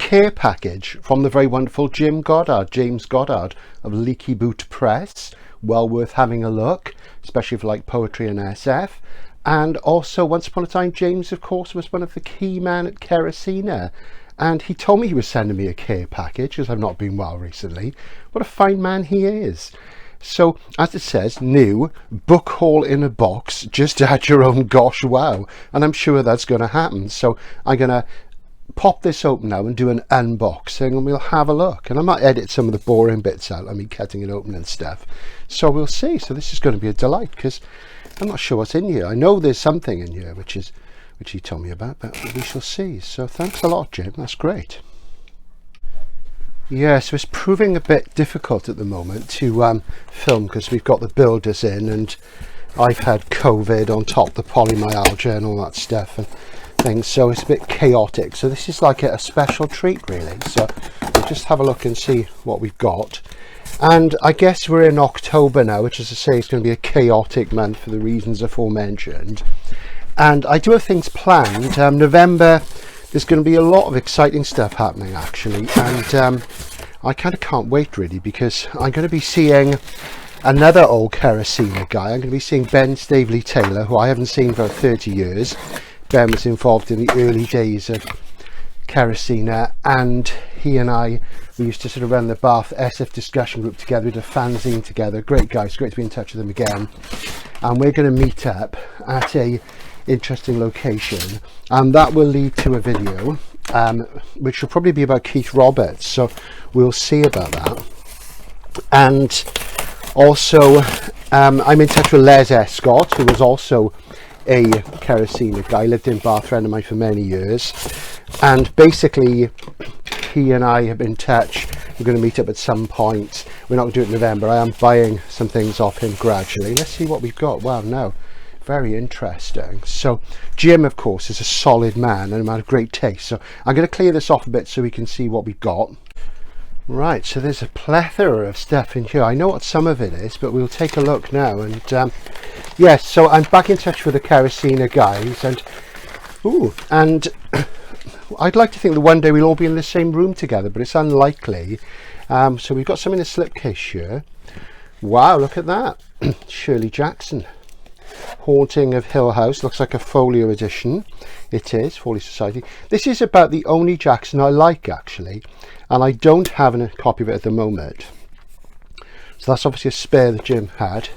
care package from the very wonderful James Goddard of Leaky Boot Press. Well worth having a look, especially if you like poetry and SF. And also, once upon a time, James, of course, was one of the key men at Kerosina. And he told me he was sending me a care package because I've not been well recently. What a fine man he is. So, as it says, new book haul in a box, just add your own gosh wow. And I'm sure that's going to happen. So I'm going to pop this open now and do an unboxing and we'll have a look. And I might edit some of the boring bits out, I mean cutting it open and stuff. So we'll see. So this is going to be a delight because I'm not sure what's in here. I know there's something in here which he told me about, but we shall see. So thanks a lot, Jim. That's great. Yeah, so it's proving a bit difficult at the moment to film because we've got the builders in and I've had COVID on top, the polymyalgia and all that stuff and things, so it's a bit chaotic. So this is like a special treat really. So we'll just have a look and see what we've got. And I guess we're in October now, which, as I say, is going to be a chaotic month for the reasons aforementioned. And I do have things planned. November, there's going to be a lot of exciting stuff happening actually, and I kind of can't wait really because I'm going to be seeing another old Kerosina guy. I'm going to be seeing Ben Staveley-Taylor, who I haven't seen for 30 years. Ben was involved in the early days of Kerosina, and he and I, we used to sort of run the Bath SF discussion group together. We did a fanzine together. Great guys, great to be in touch with them again. And we're going to meet up at a interesting location, and that will lead to a video which will probably be about Keith Roberts, so we'll see about that. And also I'm in touch with Les Escott, who was also a Kerosina guy, lived in Bath, friend of mine for many years, and basically he and I have been in touch. We're going to meet up at some point. We're not going to do it in November. I am buying some things off him gradually. Let's see what we've got. Wow, no, very interesting. So Jim, of course, is a solid man and a man of great taste, so I'm going to clear this off a bit so we can see what we've got. Right, so there's a plethora of stuff in here. I know what some of it is, but we'll take a look now. And yes, so I'm back in touch with the Kerosina guys, and I'd like to think that one day we'll all be in the same room together, but it's unlikely. So we've got some in a slipcase here. Wow, look at that. Shirley Jackson, Haunting of Hill House. Looks like a folio edition. It is, Folio Society. This is about the only Jackson I like actually, and I don't have a copy of it at the moment. So that's obviously a spare that Jim had.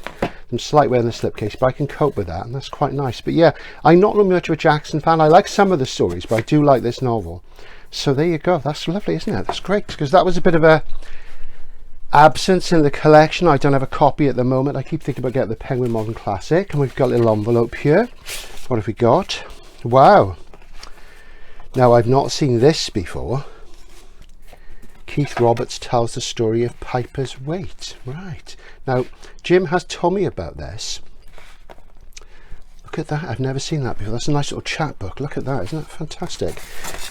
Some slight wear in the slipcase, but I can cope with that, and that's quite nice. But yeah, I'm not really much of a Jackson fan. I like some of the stories, but I do like this novel. So there you go. That's lovely, isn't it? That's great, because that was a bit of a absence in the collection. I don't have a copy at the moment. I keep thinking about getting the Penguin Modern Classic, and we've got a little envelope here. What have we got? Wow. Now, I've not seen this before. Keith Roberts tells the story of Piper's Weight. Right. Now, Jim has told me about this. Look at that. I've never seen that before. That's a nice little chapbook. Look at that. Isn't that fantastic?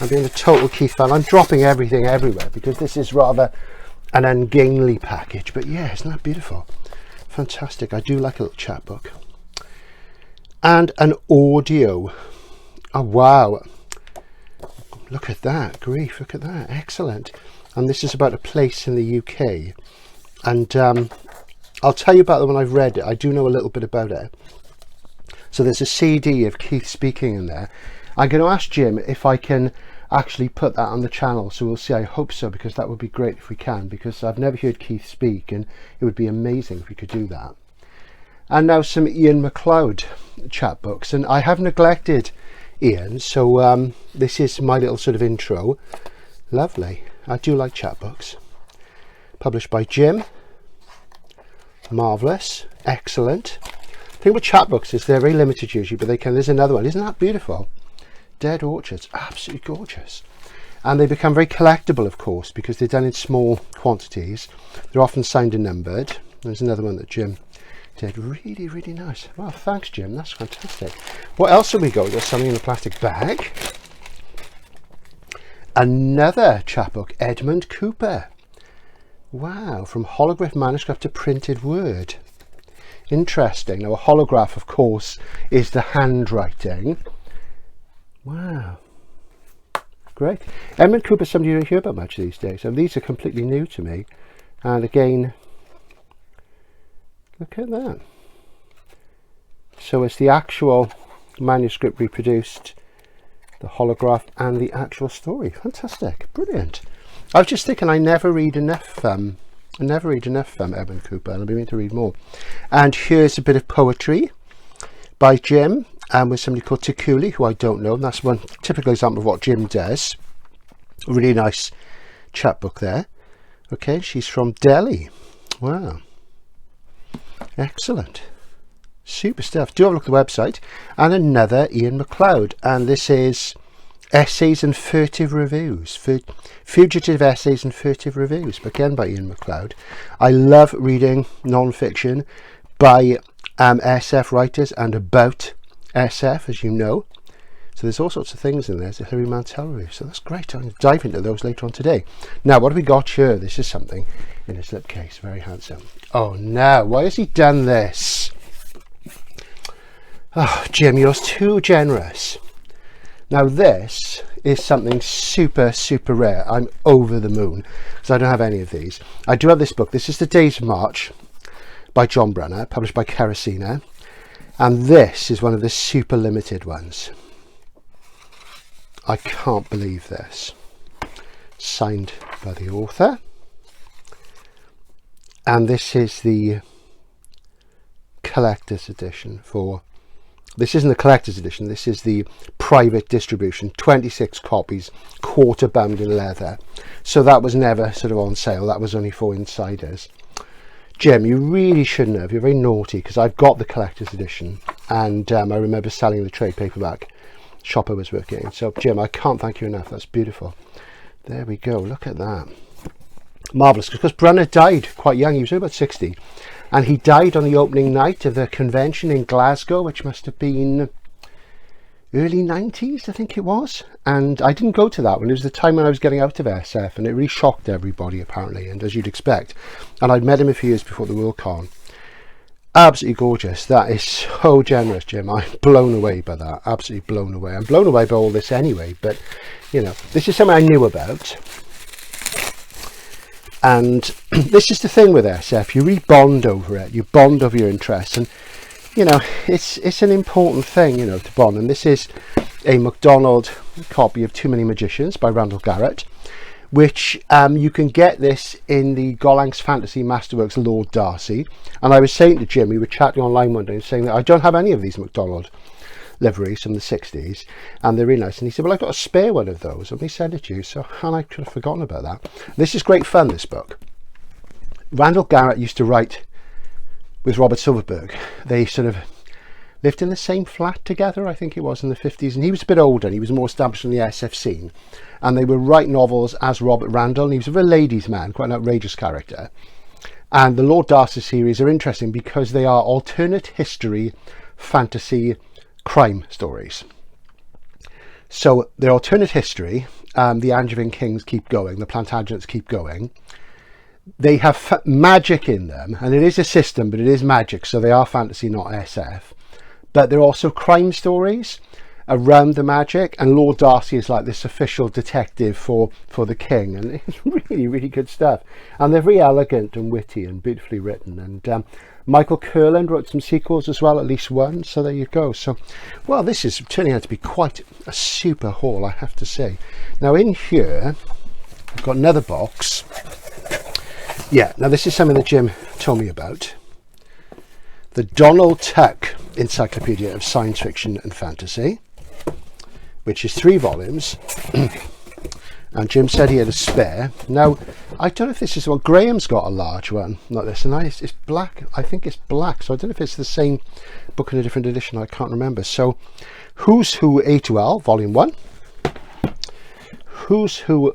I'm being a total Keith fan. I'm dropping everything everywhere because this is rather an ungainly package. But yeah, isn't that beautiful? Fantastic. I do like a little chapbook. And an audio. Oh, wow. Look at that. Grief. Look at that. Excellent. And this is about a place in the UK. And I'll tell you about it when I've read it. I do know a little bit about it. So there's a CD of Keith speaking in there. I'm going to ask Jim if I can actually put that on the channel. So we'll see. I hope so, because that would be great if we can, because I've never heard Keith speak and it would be amazing if we could do that. And now some Ian MacLeod chapbooks. And I have neglected Ian, so this is my little sort of intro. Lovely. I do like chapbooks. Published by Jim. Marvellous. Excellent. The thing with chapbooks is they're very limited usually, but they can. There's another one. Isn't that beautiful? Dead Orchards. Absolutely gorgeous. And they become very collectible, of course, because they're done in small quantities. They're often signed and numbered. There's another one that Jim did. Really, really nice. Well, thanks, Jim. That's fantastic. What else have we got? We've got something in a plastic bag. Another chapbook, Edmund Cooper. Wow, from holograph manuscript to printed word. Interesting. Now, a holograph, of course, is the handwriting. Wow. Great. Edmund Cooper, somebody you don't hear about much these days, and these are completely new to me. And again, look at that. So it's the actual manuscript reproduced, the holograph, and the actual story. Fantastic, brilliant. I was just thinking, I never read enough Edmund Cooper, and I've been meaning to read more. And here's a bit of poetry by Jim, and with somebody called Tikuli, who I don't know. And that's one typical example of what Jim does. A really nice chapbook there. Okay, she's from Delhi. Wow, excellent, super stuff. Do have a look at the website. And another Ian MacLeod, and this is Essays and Furtive Reviews, Fugitive Essays and Furtive Reviews, again by Ian MacLeod. I love reading non-fiction by SF writers and about SF, as you know. So there's all sorts of things in there. There's a Hilary Mantel review, so that's great. I'm going to dive into those later on today. Now, what have we got here? This is something in a slipcase, very handsome. Oh no, why has he done this? Oh, Jim, you're too generous. Now this is something super, super rare. I'm over the moon because I don't have any of these. I do have this book. This is The Days of March by John Brunner, published by Kerosina. And this is one of the super limited ones. I can't believe this. Signed by the author. And this is the collector's edition for... This isn't the collector's edition, this is the private distribution, 26 copies, quarter bound in leather. So that was never sort of on sale, that was only for insiders. Jim, you really shouldn't have, you're very naughty, because I've got the collector's edition, and I remember selling the trade paperback shop I was working in. So Jim, I can't thank you enough, that's beautiful. There we go, look at that. Marvellous, because Brunner died quite young, he was about 60. And he died on the opening night of the convention in Glasgow, which must have been early 90s, I think it was. And I didn't go to that one. It was the time when I was getting out of SF, and it really shocked everybody, apparently, and as you'd expect. And I'd met him a few years before the Worldcon. Absolutely gorgeous. That is so generous, Jim. I'm blown away by that. Absolutely blown away. I'm blown away by all this anyway, but, you know, this is something I knew about. And this is the thing with SF, you really bond over it, you bond over your interests, and you know, it's an important thing, you know, to bond. And this is a MacDonald copy of Too Many Magicians by Randall Garrett, which you can get this in the Gollancz Fantasy Masterworks Lord Darcy. And I was saying to Jim, we were chatting online one day and saying that I don't have any of these MacDonald liveries from the 60s, and they're really nice. And he said, well, I've got a spare one of those, let me send it to you. So, and I could have forgotten about that. This is great fun, this book. Randall Garrett used to write with Robert Silverberg. They sort of lived in the same flat together, I think it was, in the 50s, and he was a bit older and he was more established in the SF scene, and they would write novels as Robert Randall, and he was a real ladies man, quite an outrageous character. And the Lord Darcy series are interesting because they are alternate history fantasy crime stories. So they're alternate history. The Angevin kings keep going, the Plantagenets keep going. They have magic in them, and it is a system, but it is magic, so they are fantasy, not SF. But they're also crime stories around the magic, and Lord Darcy is like this official detective for the king, and it's really, really good stuff. And they're very elegant and witty and beautifully written. And Michael Kurland wrote some sequels as well, at least one, so there you go. So, well, this is turning out to be quite a super haul, I have to say. Now in here, I've got another box. Yeah, now this is something that Jim told me about. The Donald Tuck Encyclopedia of Science Fiction and Fantasy, which is 3 volumes. And Jim said he had a spare. Now, I don't know if this is, well, Graham's got a large one like this, and it's black. I think it's black, so I don't know if it's the same book in a different edition. I can't remember. So, Who's Who A to L, Volume 1. Who's Who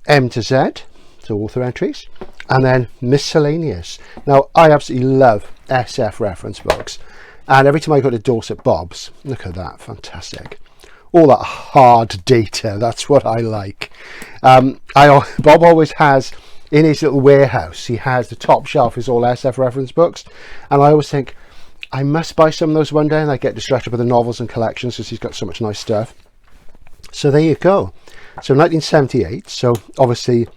M to Z, so author entries. And then Miscellaneous. Now, I absolutely love SF reference books. And every time I go to Dorset Bob's, look at that, fantastic. All that hard data, that's what I like. Bob always has, in his little warehouse, he has the top shelf is all SF reference books. And I always think, I must buy some of those one day, and I get distracted by the novels and collections because he's got so much nice stuff. So there you go. So 1978, so obviously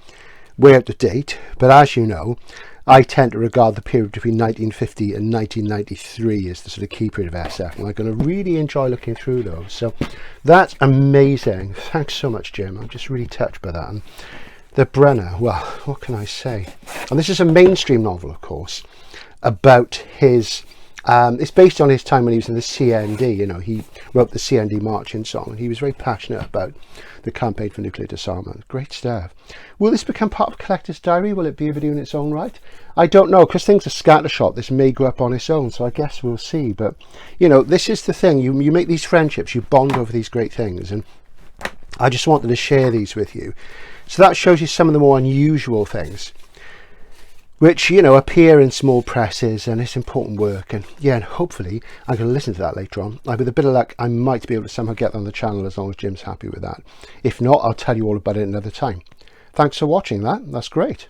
way out of date, but as you know, I tend to regard the period between 1950 and 1993 as the sort of key period of SF, and I'm going to really enjoy looking through those. So that's amazing. Thanks so much, Jim. I'm just really touched by that. And the Brunner, well, what can I say? And this is a mainstream novel, of course, about his... it's based on his time when he was in the CND. You know, he wrote the CND marching song, and he was very passionate about the campaign for nuclear disarmament. Great stuff. Will this become part of a collector's diary? Will it be a video in its own right? I don't know, because things are scattershot. This may go up on its own, so I guess we'll see. But, you know, this is the thing. You make these friendships, you bond over these great things, and I just wanted to share these with you. So that shows you some of the more unusual things, which, you know, appear in small presses, and it's important work. And yeah, and hopefully I'm going to listen to that later on. With a bit of luck, I might be able to somehow get that on the channel, as long as Jim's happy with that. If not, I'll tell you all about it another time. Thanks for watching that. That's great.